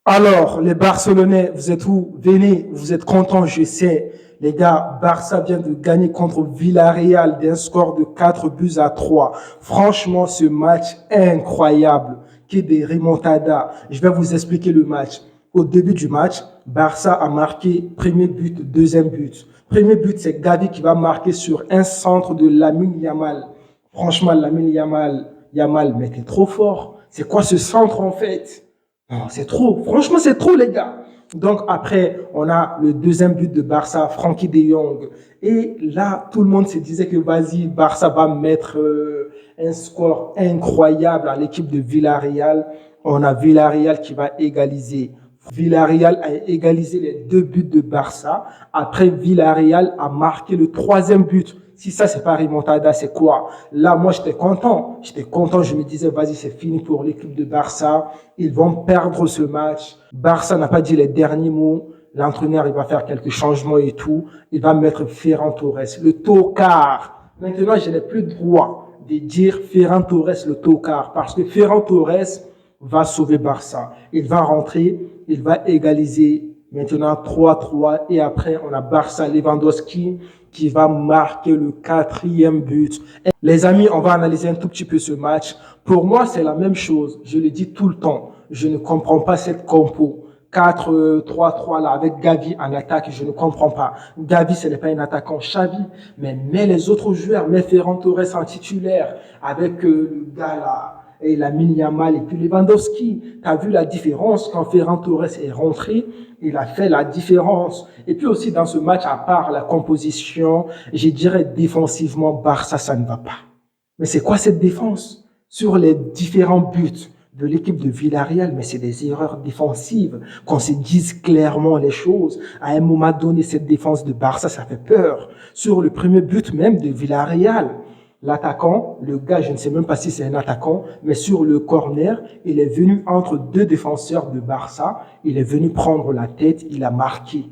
Alors, les Barcelonais, vous êtes où? Venez, vous êtes contents, je sais. Les gars, Barça vient de gagner contre Villarreal d'un score de 4 buts à 3. Franchement, ce match est incroyable. Qui des remontadas. Je vais vous expliquer le match. Au début du match, Barça a marqué premier but, deuxième but. Premier but, c'est Gavi qui va marquer sur un centre de Lamine Yamal. Franchement, Lamine Yamal, mais t'es trop fort. C'est quoi ce centre en fait? Non, c'est trop. Franchement, c'est trop, les gars. Donc, après, on a le deuxième but de Barça, Frankie de Jong. Et là, tout le monde se disait que, vas-y, Barça va mettre un score incroyable à l'équipe de Villarreal. On a Villarreal qui va égaliser. Villarreal a égalisé les deux buts de Barça. Après, Villarreal a marqué le troisième but. Si ça, c'est pas remontada, c'est quoi? Là, moi, j'étais content. J'étais content. Je me disais, vas-y, c'est fini pour l'équipe de Barça. Ils vont perdre ce match. Barça n'a pas dit les derniers mots. L'entraîneur, il va faire quelques changements et tout. Il va mettre Ferran Torres, le tocard. Maintenant, je n'ai plus le droit de dire Ferran Torres, le tocard, parce que Ferran Torres va sauver Barça. Il va rentrer, il va égaliser maintenant 3-3 et après on a Barça Lewandowski qui va marquer le quatrième but. Les amis, on va analyser un tout petit peu ce match. Pour moi, c'est la même chose. Je le dis tout le temps. Je ne comprends pas cette compo. 4-3-3 là avec Gavi en attaque, je ne comprends pas. Gavi, ce n'est pas un attaquant. Xavi, mais les autres joueurs, mais Ferran Torres en titulaire avec le gars là et Lamine Yamal et puis Lewandowski. Tu as vu la différence quand Ferran Torres est rentré, il a fait la différence. Et puis aussi dans ce match, à part la composition, je dirais défensivement, Barça, ça ne va pas. Mais c'est quoi cette défense? Sur les différents buts de l'équipe de Villarreal, mais c'est des erreurs défensives, qu'on se dise clairement les choses. À un moment donné, cette défense de Barça, ça fait peur. Sur le premier but même de Villarreal, l'attaquant, le gars, je ne sais même pas si c'est un attaquant, mais sur le corner, il est venu entre deux défenseurs de Barça, il est venu prendre la tête, il a marqué.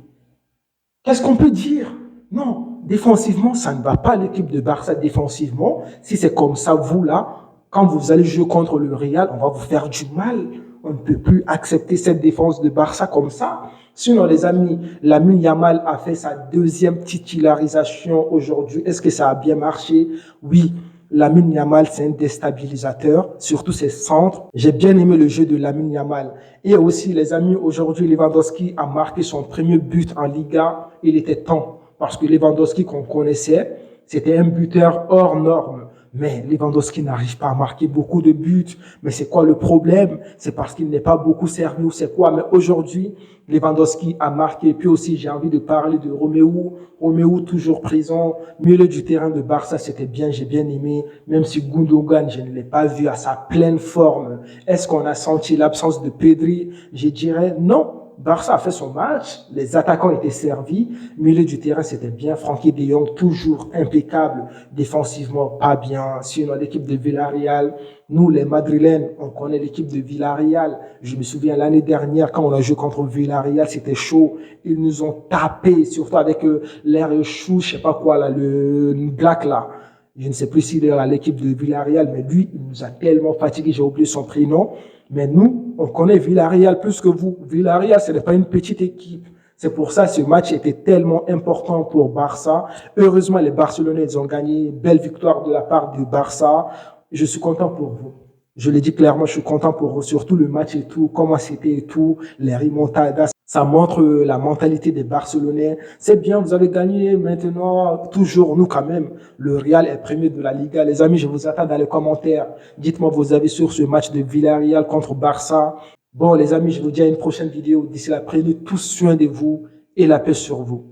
Qu'est-ce qu'on peut dire? Non, défensivement, ça ne va pas l'équipe de Barça défensivement. Si c'est comme ça, vous là, quand vous allez jouer contre le Real, on va vous faire du mal. On ne peut plus accepter cette défense de Barça comme ça. Sinon, les amis, Lamine Yamal a fait sa deuxième titularisation aujourd'hui. Est-ce que ça a bien marché? Oui. Lamine Yamal, c'est un déstabilisateur, surtout ses centres. J'ai bien aimé le jeu de Lamine Yamal. Et aussi, les amis, aujourd'hui, Lewandowski a marqué son premier but en Liga. Il était temps, parce que Lewandowski qu'on connaissait, c'était un buteur hors norme. Mais Lewandowski n'arrive pas à marquer beaucoup de buts. Mais c'est quoi le problème? C'est parce qu'il n'est pas beaucoup servi ou c'est quoi? Mais aujourd'hui, Lewandowski a marqué. Et puis aussi, j'ai envie de parler de Roméo. Roméo toujours présent. Milieu du terrain de Barça, c'était bien, j'ai bien aimé. Même si Gundogan, je ne l'ai pas vu à sa pleine forme. Est-ce qu'on a senti l'absence de Pedri? Je dirais non. Barça a fait son match, les attaquants étaient servis, milieu du terrain c'était bien, Frankie de Jong toujours impeccable, défensivement pas bien, sinon l'équipe de Villarreal, nous les Madrilènes, on connaît l'équipe de Villarreal, je me souviens l'année dernière quand on a joué contre Villarreal, c'était chaud, ils nous ont tapé, surtout avec l'air chou, je sais pas quoi là, le black là. Je ne sais plus s'il est à l'équipe de Villarreal, mais lui, il nous a tellement fatigué, j'ai oublié son prénom. Mais nous, on connaît Villarreal plus que vous. Villarreal, ce n'est pas une petite équipe. C'est pour ça que ce match était tellement important pour Barça. Heureusement, les Barcelonais, ils ont gagné. Belle victoire de la part du Barça. Je suis content pour vous. Je l'ai dit clairement, je suis content pour vous. Surtout le match et tout, comment c'était et tout, les remontadas. Ça montre la mentalité des Barcelonais. C'est bien, vous avez gagné maintenant, toujours nous quand même. Le Real est premier de la Liga. Les amis, je vous attends dans les commentaires. Dites-moi vos avis sur ce match de Villarreal contre Barça. Bon, les amis, je vous dis à une prochaine vidéo. D'ici là, prenez tous soin de vous et la paix sur vous.